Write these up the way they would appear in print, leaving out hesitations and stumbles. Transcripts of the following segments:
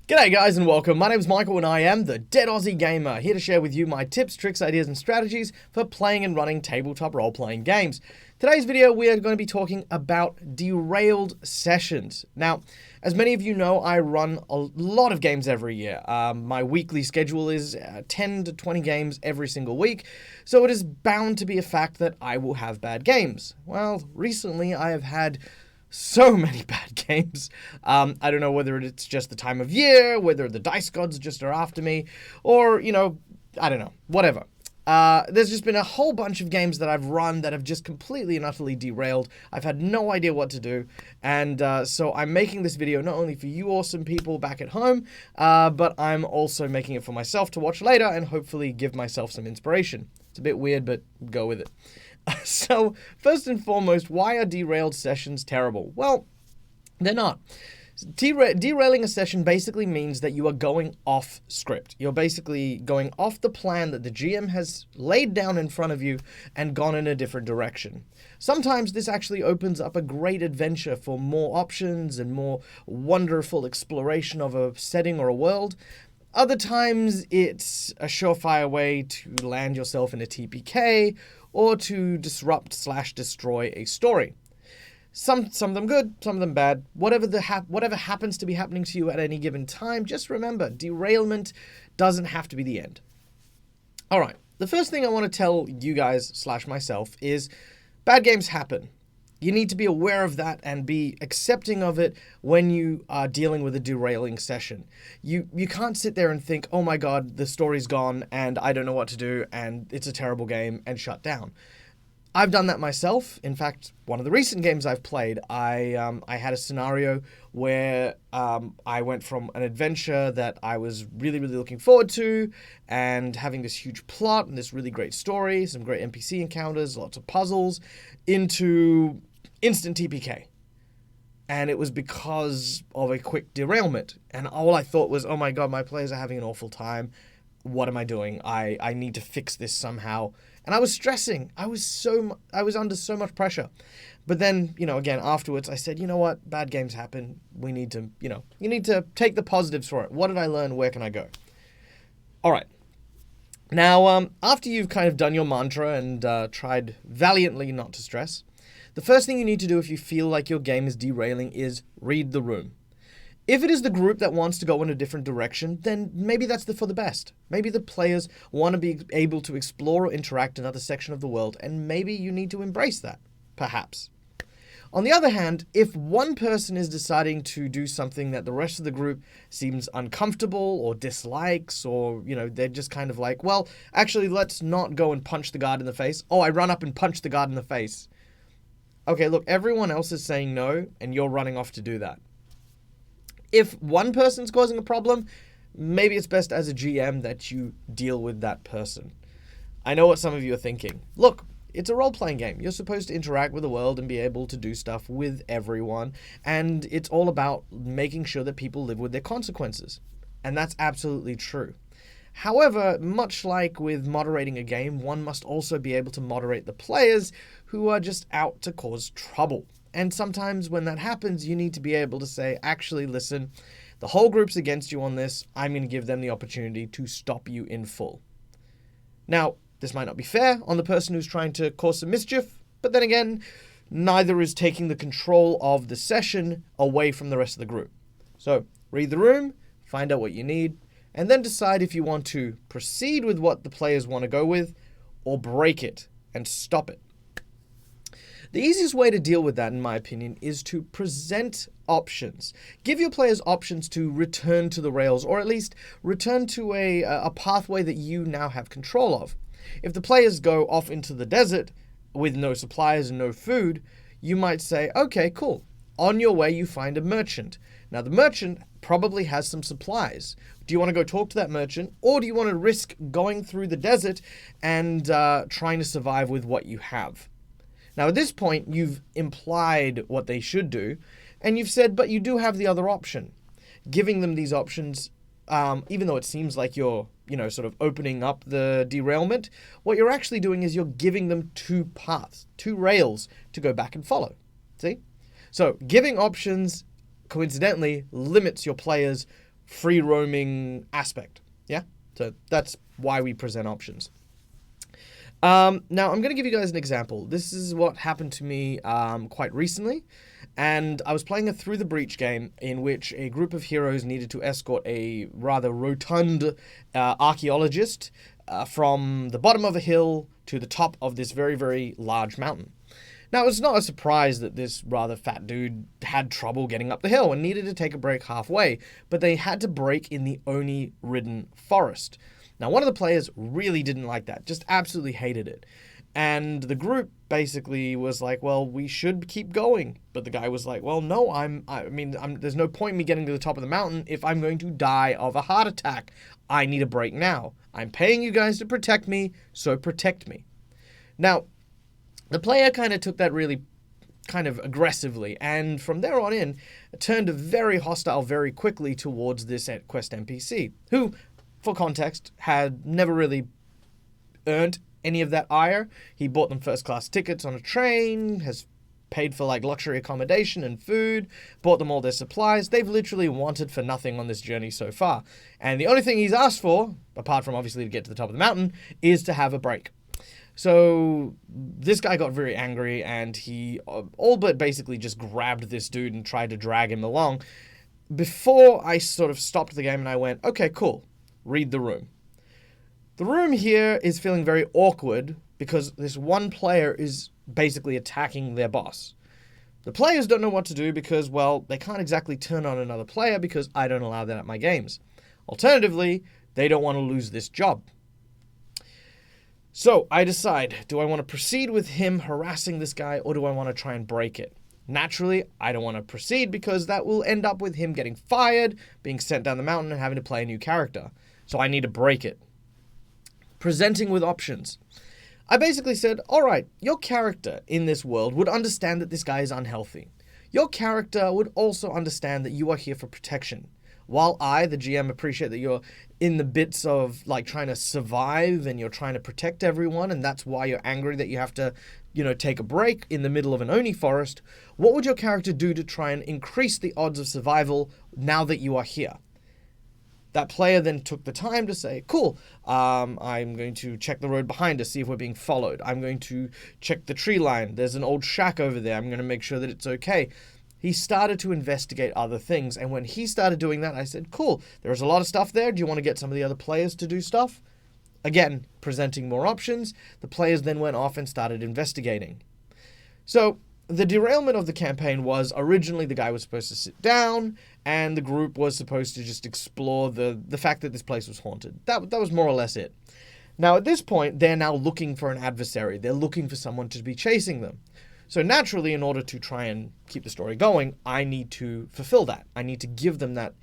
G'day guys and welcome, my name's Michael and I am the Dead Aussie Gamer, here to share with you my tips, tricks, ideas and strategies for playing and running tabletop role-playing games. Today's video we are going to be talking about Derailed Sessions. Now, as many of you know, I run a lot of games every year. My weekly schedule is 10 to 20 games every single week, so it is bound to be a fact that I will have bad games. Well, recently I have had so many bad games. I don't know whether it's just the time of year, whether the dice gods just are after me, or, I don't know, whatever. There's just been a whole bunch of games that I've run that have just completely and utterly derailed. I've had no idea what to do, and so I'm making this video not only for you awesome people back at home, but I'm also making it for myself to watch later and hopefully give myself some inspiration. It's a bit weird, but go with it. So, first and foremost, why are derailed sessions terrible? Well, they're not. Derailing a session basically means that you are going off script. You're basically going off the plan that the GM has laid down in front of you and gone in a different direction. Sometimes this actually opens up a great adventure for more options and more wonderful exploration of a setting or a world. Other times it's a surefire way to land yourself in a TPK or to disrupt/destroy a story. Some of them good, some of them bad. Whatever happens to be happening to you at any given time, just remember, derailment doesn't have to be the end. All right, the first thing I want to tell you guys/myself is bad games happen. You need to be aware of that and be accepting of it when you are dealing with a derailing session. You can't sit there and think, oh my god, the story's gone and I don't know what to do and it's a terrible game, and shut down. I've done that myself. In fact, one of the recent games I've played, I had a scenario where I went from an adventure that I was really, really looking forward to and having this huge plot and this really great story, some great NPC encounters, lots of puzzles, into instant TPK. And it was because of a quick derailment. And all I thought was, oh my god, my players are having an awful time. What am I doing? I need to fix this somehow. And I was stressing. I was under so much pressure. But then, again, afterwards, I said, you know what? Bad games happen. We need to, you need to take the positives for it. What did I learn? Where can I go? All right. Now, after you've kind of done your mantra and tried valiantly not to stress, the first thing you need to do if you feel like your game is derailing is read the room. If it is the group that wants to go in a different direction, then maybe that's for the best. Maybe the players want to be able to explore or interact in another section of the world, and maybe you need to embrace that, perhaps. On the other hand, if one person is deciding to do something that the rest of the group seems uncomfortable or dislikes, or, they're just kind of like, well, actually, let's not go and punch the guard in the face. Oh, I run up and punch the guard in the face. Okay, look, everyone else is saying no, and you're running off to do that. If one person's causing a problem, maybe it's best as a GM that you deal with that person. I know what some of you are thinking. Look, it's a role-playing game. You're supposed to interact with the world and be able to do stuff with everyone, and it's all about making sure that people live with their consequences. And that's absolutely true. However, much like with moderating a game, one must also be able to moderate the players who are just out to cause trouble. And sometimes when that happens, you need to be able to say, actually, listen, the whole group's against you on this. I'm going to give them the opportunity to stop you in full. Now, this might not be fair on the person who's trying to cause some mischief, but then again, neither is taking the control of the session away from the rest of the group. So, read the room, find out what you need, and then decide if you want to proceed with what the players want to go with, or break it and stop it. The easiest way to deal with that, in my opinion, is to present options. Give your players options to return to the rails, or at least return to a pathway that you now have control of. If the players go off into the desert with no supplies and no food, you might say, okay, cool. On your way, you find a merchant. Now, the merchant probably has some supplies. Do you want to go talk to that merchant, or do you want to risk going through the desert and trying to survive with what you have? Now, at this point, you've implied what they should do, and you've said, but you do have the other option. Giving them these options, even though it seems like you're, sort of opening up the derailment, what you're actually doing is you're giving them two paths, two rails to go back and follow. See? So, giving options, coincidentally, limits your players' free roaming aspect. Yeah? So that's why we present options. Now, I'm going to give you guys an example. This is what happened to me quite recently. And I was playing a Through the Breach game in which a group of heroes needed to escort a rather rotund archaeologist from the bottom of a hill to the top of this very, very large mountain. Now, it's not a surprise that this rather fat dude had trouble getting up the hill and needed to take a break halfway, but they had to break in the Oni-ridden forest. Now, one of the players really didn't like that, just absolutely hated it. And the group basically was like, well, we should keep going. But the guy was like, well, no, there's no point in me getting to the top of the mountain if I'm going to die of a heart attack. I need a break now. I'm paying you guys to protect me, so protect me. Now, the player kind of took that really kind of aggressively, and from there on in, turned very hostile very quickly towards this quest NPC, who, for context, had never really earned any of that ire. He bought them first class tickets on a train, has paid for like luxury accommodation and food, bought them all their supplies. They've literally wanted for nothing on this journey so far. And the only thing he's asked for, apart from obviously to get to the top of the mountain, is to have a break. So this guy got very angry and he all but basically just grabbed this dude and tried to drag him along. Before I sort of stopped the game and I went, okay, cool, read the room. The room here is feeling very awkward because this one player is basically attacking their boss. The players don't know what to do because, well, they can't exactly turn on another player because I don't allow that at my games. Alternatively, they don't want to lose this job. So I decide, do I want to proceed with him harassing this guy or do I want to try and break it? Naturally, I don't want to proceed because that will end up with him getting fired, being sent down the mountain and having to play a new character. So I need to break it. Presenting with options. I basically said, alright, your character in this world would understand that this guy is unhealthy. Your character would also understand that you are here for protection. While I, the GM, appreciate that you're in the bits of like trying to survive and you're trying to protect everyone and that's why you're angry that you have to, take a break in the middle of an Oni forest, what would your character do to try and increase the odds of survival now that you are here? That player then took the time to say, cool, I'm going to check the road behind us, see if we're being followed. I'm going to check the tree line. There's an old shack over there. I'm going to make sure that it's okay. He started to investigate other things. And when he started doing that, I said, cool, there's a lot of stuff there. Do you want to get some of the other players to do stuff? Again, presenting more options. The players then went off and started investigating. So the derailment of the campaign was originally the guy was supposed to sit down and the group was supposed to just explore the fact that this place was haunted. That was more or less it. Now at this point, they're now looking for an adversary. They're looking for someone to be chasing them. So naturally, in order to try and keep the story going, I need to fulfill that. I need to give them that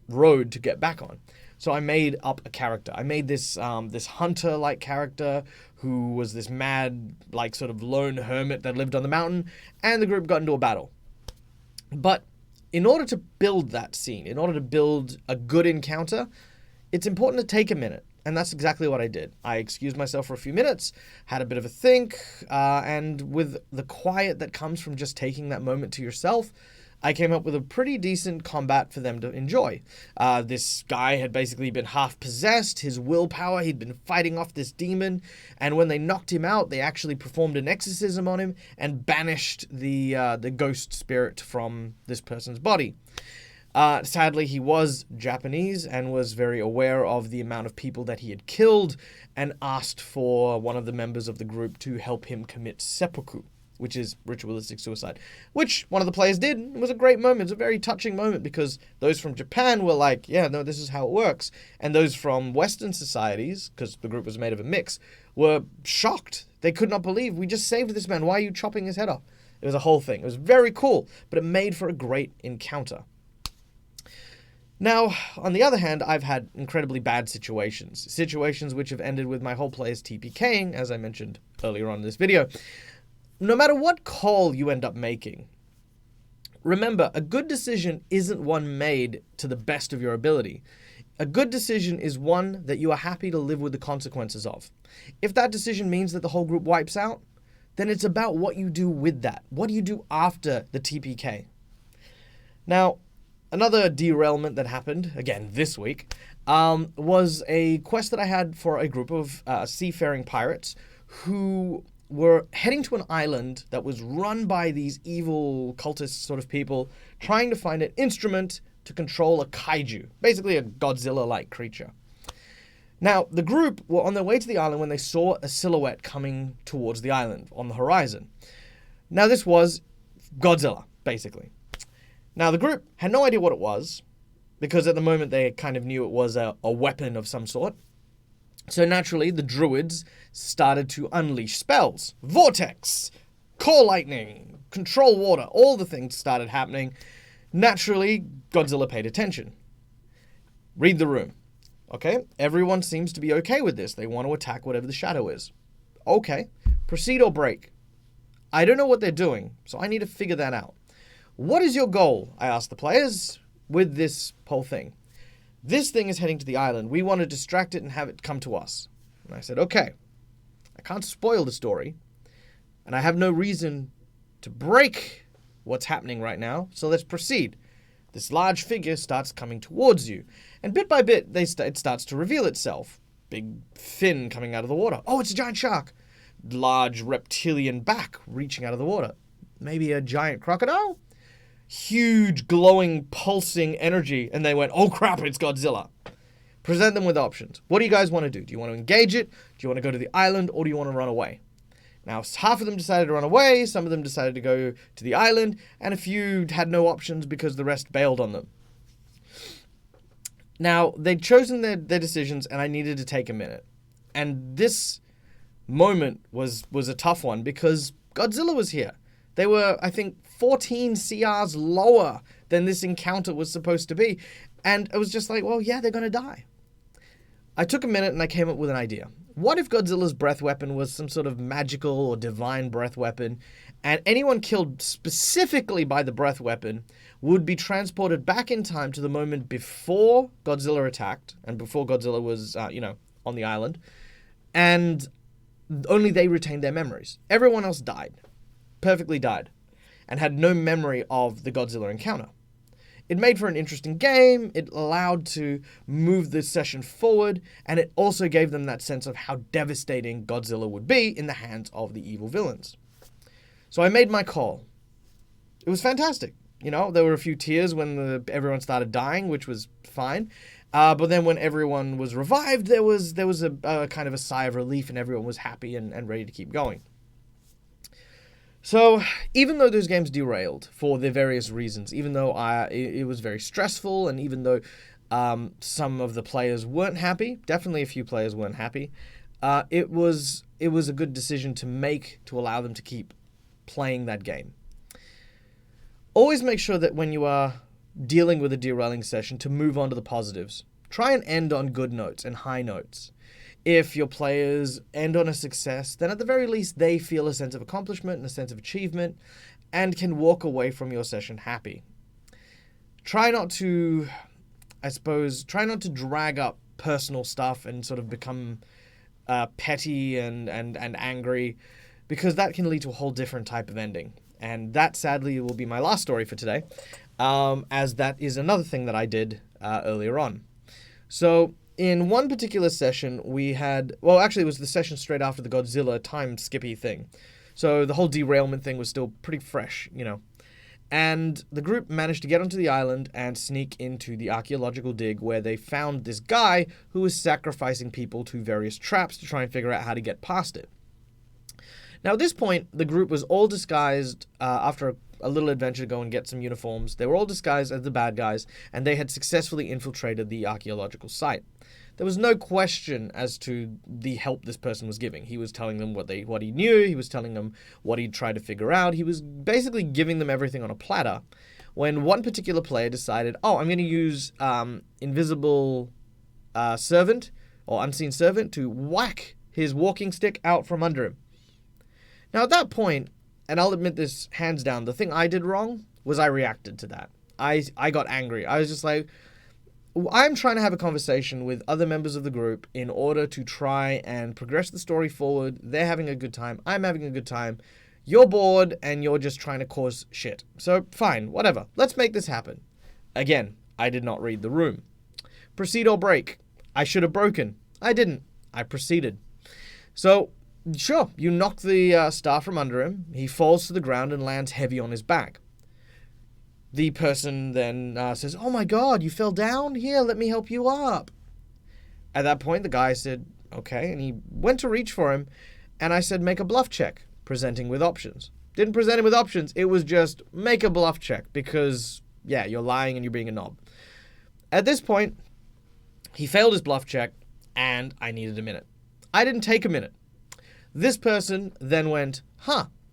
road to get back on. So I made up a character. I made this hunter-like character who was this mad, like sort of lone hermit that lived on the mountain, and the group got into a battle. But in order to build that scene, in order to build a good encounter, it's important to take a minute. And that's exactly what I did. I excused myself for a few minutes, had a bit of a think, and with the quiet that comes from just taking that moment to yourself, I came up with a pretty decent combat for them to enjoy. This guy had basically been half possessed, his willpower, he'd been fighting off this demon, and when they knocked him out, they actually performed an exorcism on him and banished the ghost spirit from this person's body. Sadly, he was Japanese and was very aware of the amount of people that he had killed and asked for one of the members of the group to help him commit seppuku, which is ritualistic suicide, which one of the players did. It was a great moment. It was a very touching moment because those from Japan were like, yeah, no, this is how it works. And those from Western societies, because the group was made of a mix, were shocked. They could not believe, we just saved this man. Why are you chopping his head off? It was a whole thing. It was very cool, but it made for a great encounter. Now, on the other hand, I've had incredibly bad situations which have ended with my whole players TPKing, as I mentioned earlier on in this video. No matter what call you end up making, remember, a good decision isn't one made to the best of your ability. A good decision is one that you are happy to live with the consequences of. If that decision means that the whole group wipes out, then it's about what you do with that. What do you do after the TPK? Now, Another derailment that happened, again this week, was a quest that I had for a group of seafaring pirates who were heading to an island that was run by these evil cultist sort of people trying to find an instrument to control a kaiju, basically a Godzilla-like creature. Now, the group were on their way to the island when they saw a silhouette coming towards the island on the horizon. Now, this was Godzilla, basically. Now, the group had no idea what it was, because at the moment they kind of knew it was a weapon of some sort. So naturally, the druids started to unleash spells. Vortex, core lightning, control water, all the things started happening. Naturally, Godzilla paid attention. Read the room. Okay, everyone seems to be okay with this. They want to attack whatever the shadow is. Okay, proceed or break. I don't know what they're doing, so I need to figure that out. What is your goal, I asked the players, with this whole thing? This thing is heading to the island. We want to distract it and have it come to us. And I said, okay, I can't spoil the story, and I have no reason to break what's happening right now, so let's proceed. This large figure starts coming towards you, and bit by bit, it starts to reveal itself. Big fin coming out of the water. Oh, it's a giant shark. Large reptilian back reaching out of the water. Maybe a giant crocodile? Huge, glowing, pulsing energy, and they went, oh crap, it's Godzilla. Present them with options. What do you guys want to do? Do you want to engage it? Do you want to go to the island, or do you want to run away? Now, half of them decided to run away, some of them decided to go to the island, and a few had no options because the rest bailed on them. Now, they'd chosen their decisions, and I needed to take a minute. And this moment was a tough one, because Godzilla was here. They were, I think, 14 CRs lower than this encounter was supposed to be. And it was just like, well, yeah, they're going to die. I took a minute and I came up with an idea. What if Godzilla's breath weapon was some sort of magical or divine breath weapon, and anyone killed specifically by the breath weapon would be transported back in time to the moment before Godzilla attacked, and before Godzilla was, on the island, and only they retained their memories. Everyone else died. Perfectly died. And had no memory of the Godzilla encounter. It made for an interesting game, it allowed to move the session forward, and it also gave them that sense of how devastating Godzilla would be in the hands of the evil villains. So I made my call. It was fantastic. There were a few tears when everyone started dying, which was fine. But then when everyone was revived, there was a kind of a sigh of relief, and everyone was happy and ready to keep going. So, even though those games derailed for their various reasons, even though it was very stressful, and even though some of the players weren't happy, definitely a few players weren't happy, it was a good decision to make to allow them to keep playing that game. Always make sure that when you are dealing with a derailing session to move on to the positives. Try and end on good notes and high notes. If your players end on a success, then at the very least they feel a sense of accomplishment and a sense of achievement and can walk away from your session happy. Try not to drag up personal stuff and sort of become petty and angry, because that can lead to a whole different type of ending. And that, sadly, will be my last story for today, as that is another thing that I did earlier on. So, in one particular session, we had... Well, actually, it was the session straight after the Godzilla time skippy thing. So the whole derailment thing was still pretty fresh, And the group managed to get onto the island and sneak into the archaeological dig, where they found this guy who was sacrificing people to various traps to try and figure out how to get past it. Now, at this point, the group was all disguised after a little adventure to go and get some uniforms. They were all disguised as the bad guys, and they had successfully infiltrated the archaeological site. There was no question as to the help this person was giving. He was telling them what he knew, he was telling them what he'd tried to figure out. He was basically giving them everything on a platter, when one particular player decided, I'm going to use invisible servant, or unseen servant, to whack his walking stick out from under him. Now, at that point, and I'll admit this hands down, the thing I did wrong was I reacted to that. I got angry. I was just like, I'm trying to have a conversation with other members of the group in order to try and progress the story forward. They're having a good time. I'm having a good time. You're bored and you're just trying to cause shit. So, fine, whatever. Let's make this happen. Again, I did not read the room. Proceed or break. I should have broken. I didn't. I proceeded. So, sure, you knock the staff from under him. He falls to the ground and lands heavy on his back. The person then says, "Oh my God, you fell down? Here, let me help you up." At that point, the guy said, "Okay," and he went to reach for him, and I said, "Make a bluff check," presenting with options. Didn't present him with options, it was just, make a bluff check, because, yeah, you're lying and you're being a knob. At this point, he failed his bluff check, and I needed a minute. I didn't take a minute. This person then went,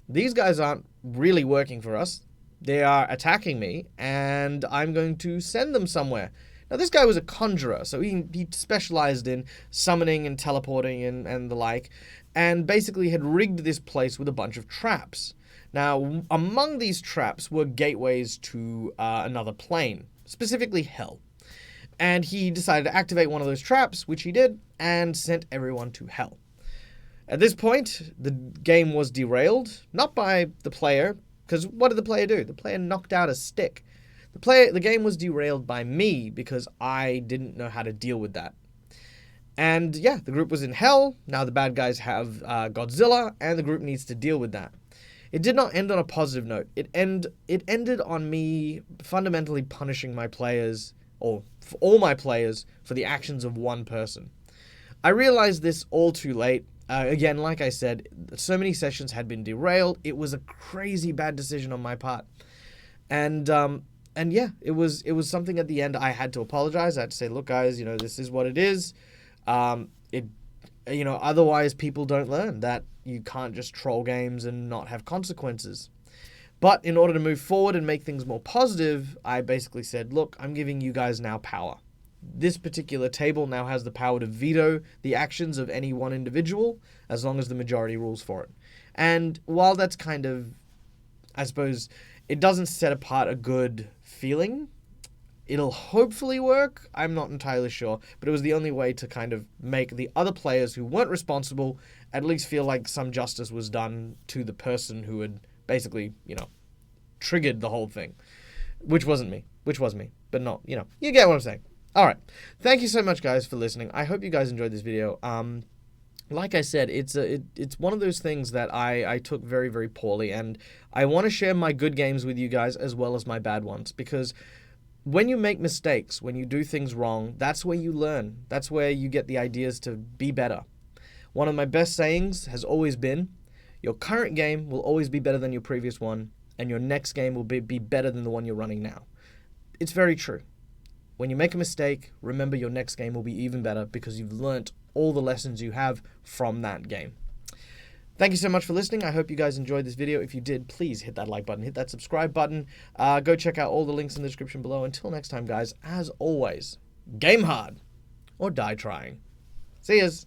these guys aren't really working for us. They are attacking me, and I'm going to send them somewhere. Now, this guy was a conjurer, so he specialized in summoning and teleporting and the like, and basically had rigged this place with a bunch of traps. Now, among these traps were gateways to another plane, specifically Hell. And he decided to activate one of those traps, which he did, and sent everyone to Hell. At this point, the game was derailed, not by the player, because what did the player do? The player knocked out a stick. The game was derailed by me because I didn't know how to deal with that. And yeah, the group was in Hell. Now the bad guys have Godzilla, and the group needs to deal with that. It did not end on a positive note. It ended on me fundamentally punishing my players, or for all my players, for the actions of one person. I realized this all too late. Again, like I said, so many sessions had been derailed. It was a crazy bad decision on my part. And yeah, it was something at the end I had to apologize. I had to say, look, guys, this is what it is. Otherwise people don't learn that you can't just troll games and not have consequences. But in order to move forward and make things more positive, I basically said, look, I'm giving you guys now power. This particular table now has the power to veto the actions of any one individual, as long as the majority rules for it. And while that's kind of, I suppose, it doesn't set apart a good feeling, it'll hopefully work. I'm not entirely sure, but it was the only way to kind of make the other players who weren't responsible at least feel like some justice was done to the person who had basically, triggered the whole thing, which was me, but not, you get what I'm saying. All right. Thank you so much, guys, for listening. I hope you guys enjoyed this video. Like I said, it's one of those things that I took very, very poorly, and I want to share my good games with you guys as well as my bad ones, because when you make mistakes, when you do things wrong, that's where you learn. That's where you get the ideas to be better. One of my best sayings has always been, your current game will always be better than your previous one, and your next game will be better than the one you're running now. It's very true. When you make a mistake, remember your next game will be even better because you've learnt all the lessons you have from that game. Thank you so much for listening. I hope you guys enjoyed this video. If you did, please hit that like button, hit that subscribe button. Go check out all the links in the description below. Until next time, guys, as always, game hard or die trying. See yas.